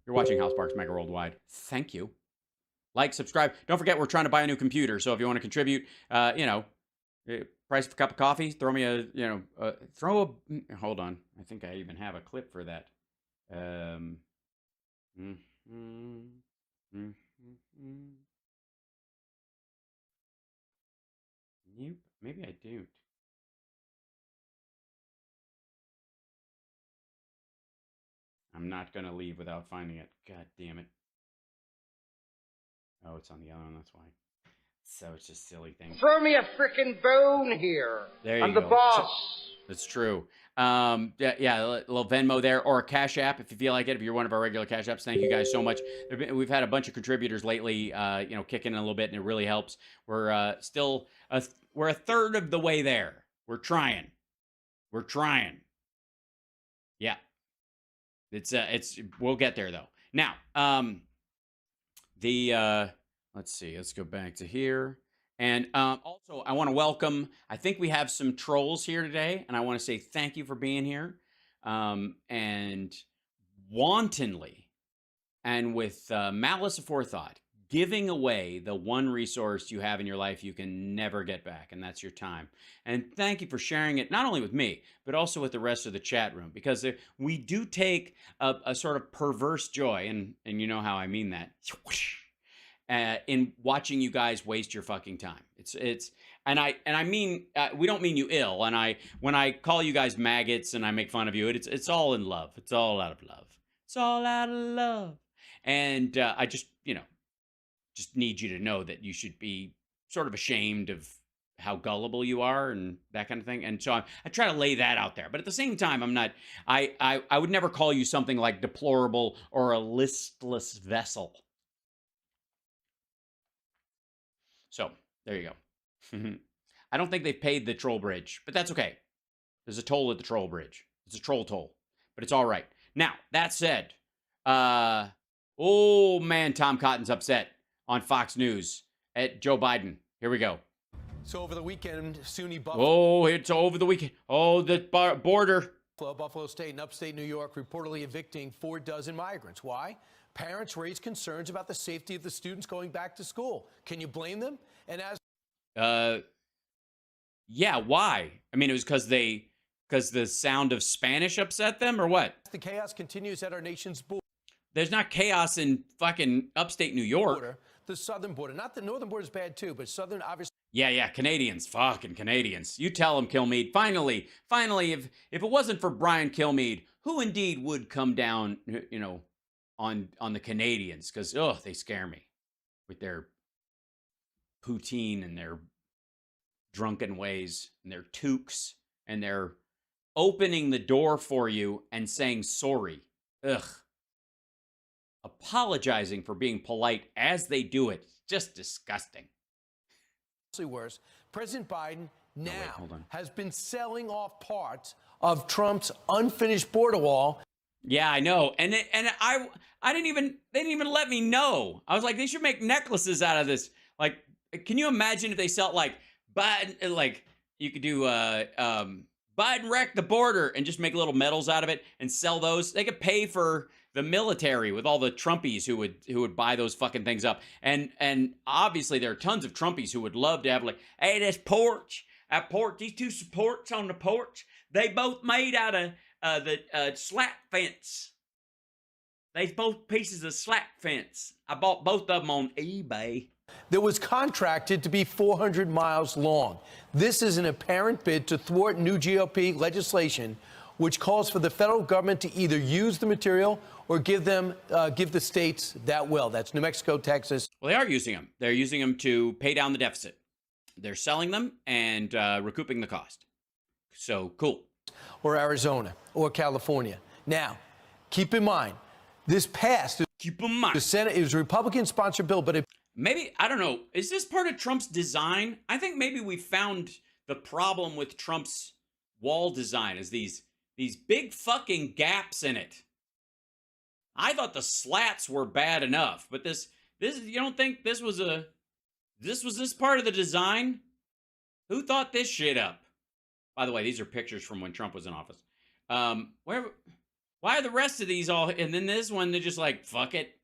You're watching House Parks Mega Worldwide. Thank you. Like, subscribe. Don't forget, we're trying to buy a new computer. So if you want to contribute, price of a cup of coffee, throw me hold on. I think I even have a clip for that. Mm, mm, mm, mm. Nope, maybe I don't. I'm not going to leave without finding it. God damn it. Oh, it's on the other one, that's why. So it's just a silly thing. Throw me a frickin' bone here. There you I'm go. the boss. That's true. A little Venmo there, or a Cash App if you feel like it. If you're one of our regular Cash Apps, thank you guys so much. We've had a bunch of contributors lately, kicking in a little bit, and it really helps. We're we're a third of the way there. We're trying. Yeah, we'll get there though. Now, let's see. Let's go back to here. And also, I want to welcome, I think we have some trolls here today, and I want to say thank you for being here. And wantonly and with malice aforethought, giving away the one resource you have in your life you can never get back, and that's your time. And thank you for sharing it, not only with me, but also with the rest of the chat room, because we do take a sort of perverse joy, and you know how I mean that, in watching you guys waste your fucking time. And I mean, we don't mean you ill. And when I call you guys maggots and I make fun of you, it's all in love. It's all out of love. It's all out of love. And I just need you to know that you should be sort of ashamed of how gullible you are and that kind of thing. And so I try to lay that out there. But at the same time, I'm not, I would never call you something like deplorable or a listless vessel. So there you go. I don't think they've paid the troll bridge, but that's okay. There's a toll at the troll bridge. It's a troll toll, but it's all right. Now, that said, oh man, Tom Cotton's upset on Fox News at Joe Biden. Here we go. So over the weekend, SUNY Buffalo. Oh, it's over the weekend. Oh, the border. Buffalo State and upstate New York reportedly evicting 4 dozen migrants. Why? Parents raise concerns about the safety of the students going back to school. Can you blame them? And yeah, why? I mean, it was because the sound of Spanish upset them, or what? The chaos continues at our nation's border. There's not chaos in fucking upstate New York. The southern border. Not the northern border is bad too, but southern obviously. Yeah, Canadians, fucking Canadians. You tell them, Kilmeade. Finally, if it wasn't for Brian Kilmeade, who indeed would come down, on the Canadians? Because they scare me with their poutine and their drunken ways and their toques and their opening the door for you and saying sorry. Ugh. Apologizing for being polite as they do it. Just disgusting. Worse, President Biden now has been selling off parts of Trump's unfinished border wall. Yeah, I know. And I didn't even, they didn't even let me know. I was like, they should make necklaces out of this. Like, can you imagine if they sell like Biden, like you could do Biden wrecked the border and just make little medals out of it and sell those? They could pay for the military with all the Trumpies who would buy those fucking things up. And obviously there are tons of Trumpies who would love to have like, hey, this porch, these two supports on the porch, they both made out of the slat fence. They both pieces of slat fence. I bought both of them on eBay. That was contracted to be 400 miles long. This is an apparent bid to thwart new GOP legislation, which calls for the federal government to either use the material or give the states that will. That's New Mexico, Texas. Well, they are using them. They're using them to pay down the deficit. They're selling them and recouping the cost. So cool. Or Arizona or California. Now, keep in mind, this passed. Keep in mind. The Senate, it was a Republican-sponsored bill, but maybe, I don't know, is this part of Trump's design? I think maybe we found the problem with Trump's wall design is these big fucking gaps in it. I thought the slats were bad enough, but this you don't think this was this part of the design? Who thought this shit up? By the way, these are pictures from when Trump was in office. Why are the rest of these all, and then this one, they're just like, fuck it.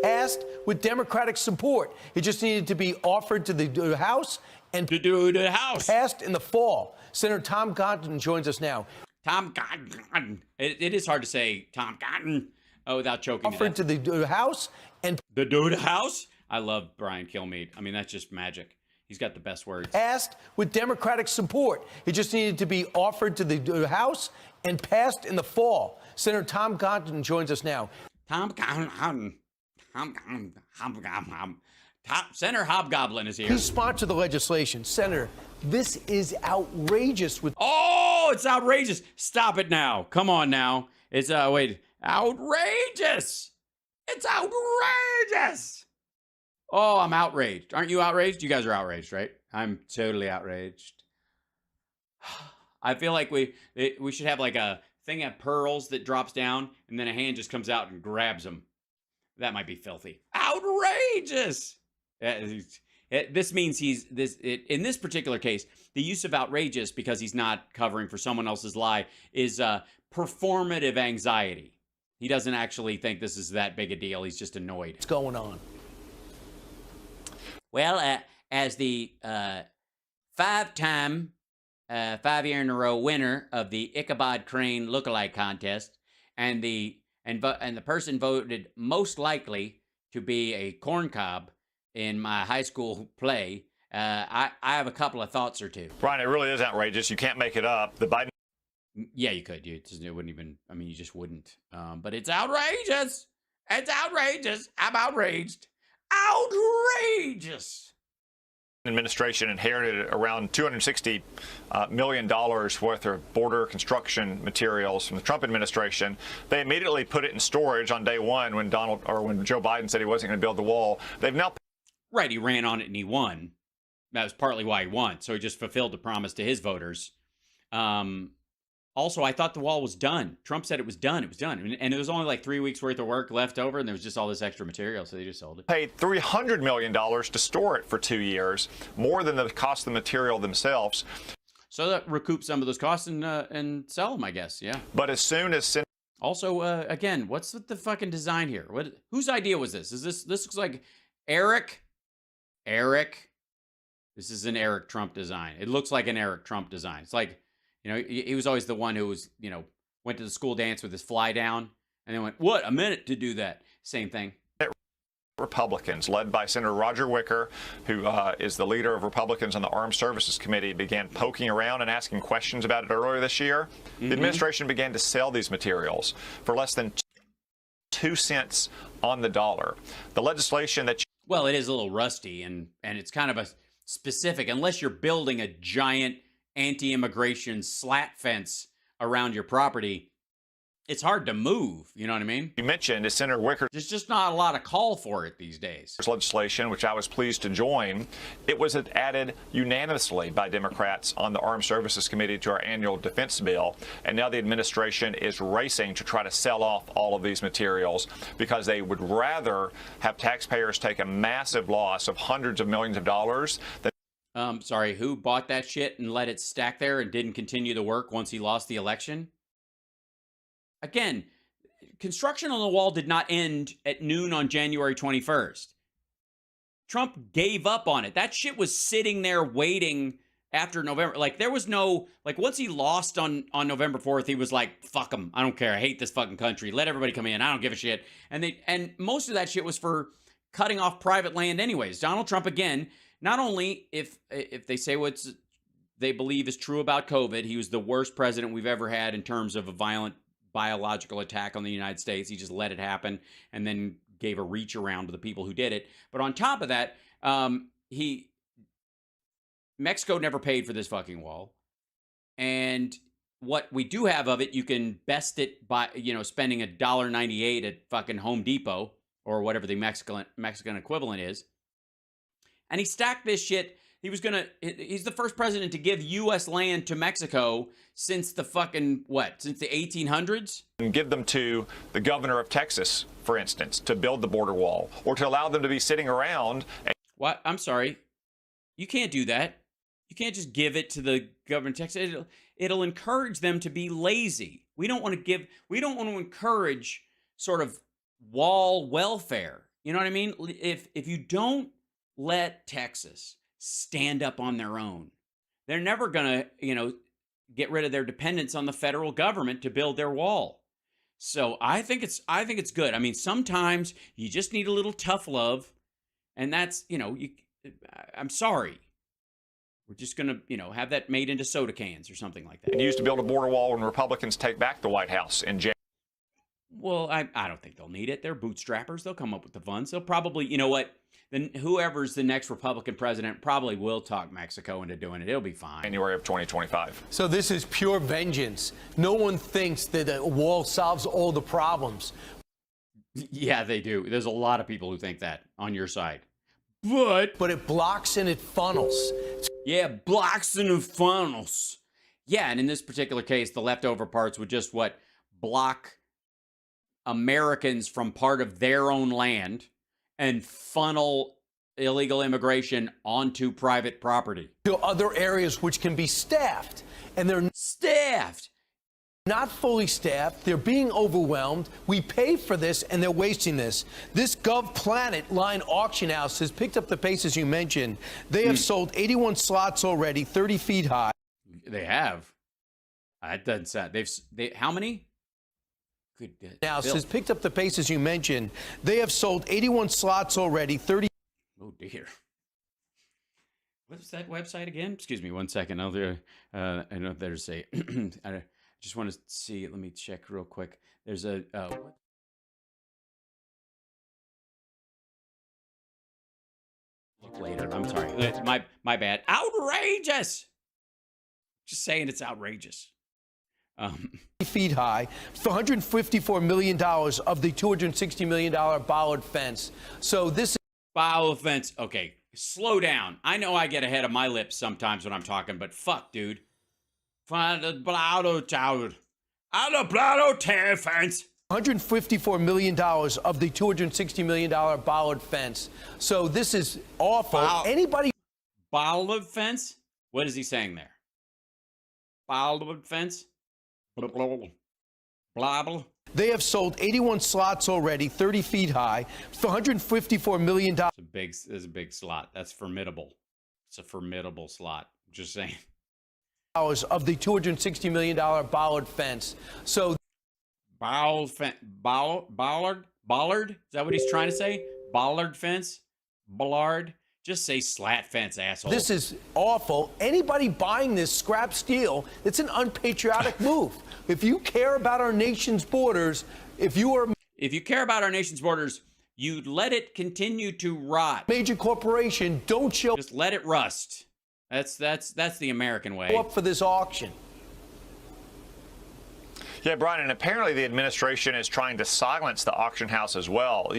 Passed with Democratic support. It just needed to be offered to the House and To do the House. passed in the fall. Senator Tom Cotton joins us now. Tom Cotton. It is hard to say Tom Cotton without choking. Offered to the House and the dude House. I love Brian Kilmeade. I mean, that's just magic. He's got the best words. passed with Democratic support. It just needed to be offered to the House and passed in the fall. Senator Tom Cotton joins us now. Tom Cotton. Senator Hobgoblin is here. He sponsored the legislation. Senator, this is outrageous. Oh, it's outrageous. Stop it now. Come on now. It's, outrageous. It's outrageous. Oh, I'm outraged. Aren't you outraged? You guys are outraged, right? I'm totally outraged. I feel like we should have like a thing of pearls that drops down and then a hand just comes out and grabs them. That might be filthy. Outrageous. This means in this particular case, the use of outrageous because he's not covering for someone else's lie is performative anxiety. He doesn't actually think this is that big a deal. He's just annoyed. What's going on? Well, as the five-time, 5-year-in-a-row winner of the Ichabod Crane lookalike contest, and the person voted most likely to be a corncob in my high school play, I have a couple of thoughts or two. Brian, it really is outrageous. You can't make it up. The Biden. Yeah, you could. It wouldn't even. I mean, you just wouldn't. But it's outrageous. It's outrageous. I'm outraged. Outrageous. Administration inherited around $260 million worth of border construction materials from the Trump administration. They immediately put it in storage on day one when Joe Biden said he wasn't going to build the wall. They've now. Right, he ran on it and he won. That was partly why he won. So he just fulfilled the promise to his voters. Also, I thought the wall was done. Trump said it was done. It was done. And there was only like 3 weeks worth of work left over, and there was just all this extra material, so they just sold it. Paid $300 million to store it for 2 years, more than the cost of the material themselves. So that recoup some of those costs and sell them, I guess. Yeah. But as soon as also, again, what's the fucking design here? Whose idea was this? This looks like Eric. This is an Eric Trump design. It looks like an Eric Trump design. It's like, you know, he was always the one who was, you know, went to the school dance with his fly down and then went, what, a minute to do that. Same thing. Republicans, led by Senator Roger Wicker, who is the leader of Republicans on the Armed Services Committee, began poking around and asking questions about it earlier this year. The administration began to sell these materials for less than 2 cents on the dollar. The legislation that well, it is a little rusty and it's kind of a specific, unless you're building a giant anti-immigration slat fence around your property, it's hard to move. You know what I mean? you mentioned is Senator Wicker's There's just not a lot of call for it these days. legislation, which I was pleased to join. It was added unanimously by Democrats on the Armed Services Committee to our annual defense bill. And now the administration is racing to try to sell off all of these materials because they would rather have taxpayers take a massive loss of hundreds of millions of dollars than Sorry, who bought that shit and let it stack there and didn't continue the work once he lost the election? Again, construction on the wall did not end at noon on January 21st. Trump gave up on it. That shit was sitting there waiting after November. Like, there was no, like, once he lost on November 4th, he was like, fuck them. I don't care. I hate this fucking country. Let everybody come in. I don't give a shit. And most of that shit was for cutting off private land anyways. Donald Trump, again, not only if they say what they believe is true about COVID, he was the worst president we've ever had in terms of a violent biological attack on the United States. He just let it happen and then gave a reach around to the people who did it. But on top of that, Mexico never paid for this fucking wall. And what we do have of it, you can best it by, you know, spending $1.98 at fucking Home Depot or whatever the Mexican equivalent is. And he stacked this shit. He's the first president to give U.S. land to Mexico since the fucking, since the 1800s? and give them to the governor of Texas, for instance, to build the border wall, or to allow them to be sitting around. What? I'm sorry. You can't do that. You can't just give it to the governor of Texas. It'll encourage them to be lazy. We don't want to give, we don't want to encourage sort of wall welfare. You know what I mean? If you don't let Texas stand up on their own, they're never going to, get rid of their dependence on the federal government to build their wall. So I think it's good. I mean, sometimes you just need a little tough love, and that's, I'm sorry. We're just going to, have that made into soda cans or something like that. And used to build a border wall when Republicans take back the White House in January. Well, I don't think they'll need it. They're bootstrappers. They'll come up with the funds. They'll probably, you know what? Then whoever's the next Republican president probably will talk Mexico into doing it. It'll be fine. January of 2025. So this is pure vengeance. No one thinks that a wall solves all the problems. Yeah, they do. There's a lot of people who think that on your side. But it blocks and it funnels. Yeah, blocks and it funnels. Yeah, and in this particular case, the leftover parts would just block Americans from part of their own land and funnel illegal immigration onto private property. To other areas which can be staffed. And they're staffed. Not fully staffed. They're being overwhelmed. We pay for this, and they're wasting this. This GovPlanet line auction house has picked up the pace, as you mentioned. They have sold 81 slots already, 30 feet high. They have. That doesn't sound. They how many? Good. Now has picked up the pace, as you mentioned. They have sold 81 slots already, 30. Oh dear. What's that website again? Excuse me 1 second. I know there's a. I just want to see. Let me check real quick. There's a. Later. I'm sorry. It's my bad. Outrageous. Just saying it's outrageous. Feet high, for $154 million of the $260 million bollard fence. So this is bollard fence. Okay, slow down. I know I get ahead of my lips sometimes when I'm talking, but fuck, dude. Fence. $154 million of the $260 million bollard fence. So this is awful. Anybody bollard fence? What is he saying there? Bollard fence? Blah, blah. They have sold 81 slots already, 30 feet high, for $154 million. It's a big slot. That's formidable. It's a formidable slot. Just saying. Of the $260 million bollard fence. So bollard? Is that what he's trying to say? Bollard fence? Bollard? Just say slat fence, asshole. This is awful. Anybody buying this scrap steel, it's an unpatriotic move. If you care about our nation's borders, if you care about our nation's borders, you let it continue to rot. Major corporation, don't show. Just let it rust. That's the American way. Up for this auction. Yeah, Brian, and apparently the administration is trying to silence the auction house as well.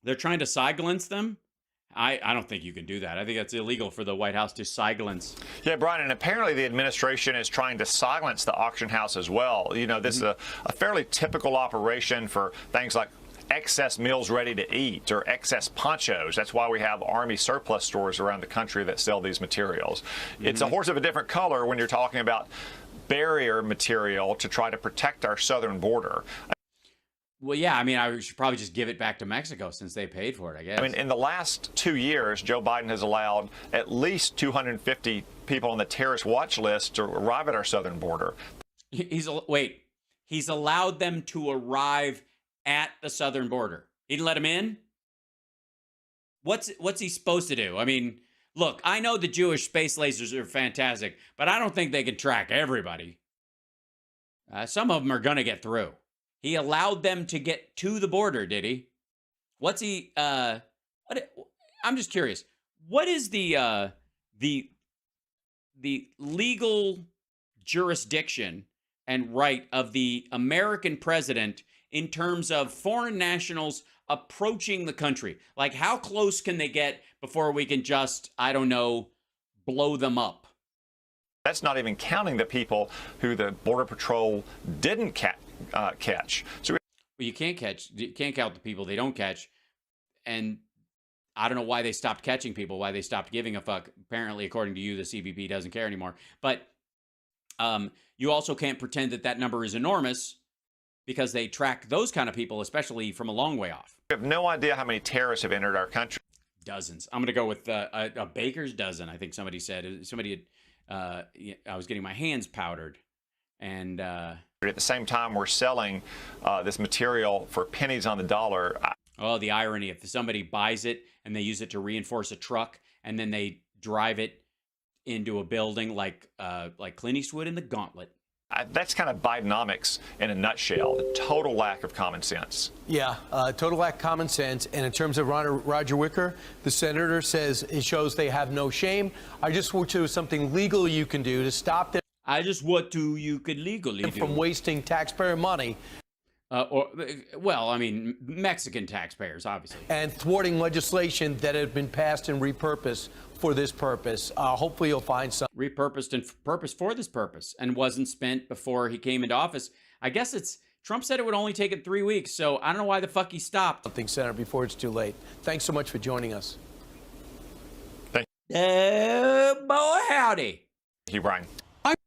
They're trying to silence them? I don't think you can do that. I think that's illegal for the White House to silence. Yeah, Brian, and apparently the administration is trying to silence the auction house as well. This is a fairly typical operation for things like excess meals ready to eat or excess ponchos. That's why we have Army surplus stores around the country that sell these materials. It's a horse of a different color when you're talking about barrier material to try to protect our southern border. Well, yeah, I mean, I should probably just give it back to Mexico since they paid for it, I guess. I mean, in the last 2 years, Joe Biden has allowed at least 250 people on the terrorist watch list to arrive at our southern border. He's allowed them to arrive at the southern border. He didn't let them in? What's he supposed to do? I mean, look, I know the Jewish space lasers are fantastic, but I don't think they can track everybody. Some of them are going to get through. He allowed them to get to the border, did he? What's he? I'm just curious. What is the legal jurisdiction and right of the American president in terms of foreign nationals approaching the country? Like, how close can they get before we can just, I don't know, blow them up? That's not even counting the people who the Border Patrol didn't catch. So well, you can't count the people they don't catch. And I don't know why they stopped catching people, why they stopped giving a fuck. Apparently, according to you, the CBP doesn't care anymore. But You also can't pretend that that number is enormous because they track those kind of people, especially from a long way off. We have no idea how many terrorists have entered our country. Dozens. I'm going to go with a baker's dozen. I think somebody said. Somebody had. I was getting my hands powdered, and At the same time, we're selling this material for pennies on the dollar. oh, the irony! If somebody buys it and they use it to reinforce a truck, and then they drive it into a building like Clint Eastwood in The Gauntlet. That's kind of Bidenomics in a nutshell. The total lack of common sense. Yeah, total lack of common sense. And in terms of Roger Wicker, the senator says it shows they have no shame. I just want to something legal you can do to stop them. I just what do you could legally do from wasting taxpayer money. Well, I mean, Mexican taxpayers, obviously. And thwarting legislation that had been passed and repurposed for this purpose. Hopefully you'll find some. Repurposed and purposed for this purpose and wasn't spent before he came into office. I guess Trump said it would only take him 3 weeks, so I don't know why the fuck he stopped. Something, Senator, before it's too late. Thanks so much for joining us. Thank Boy, howdy. you, Brian.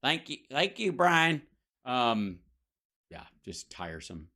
Thank you, Brian. Yeah, just tiresome.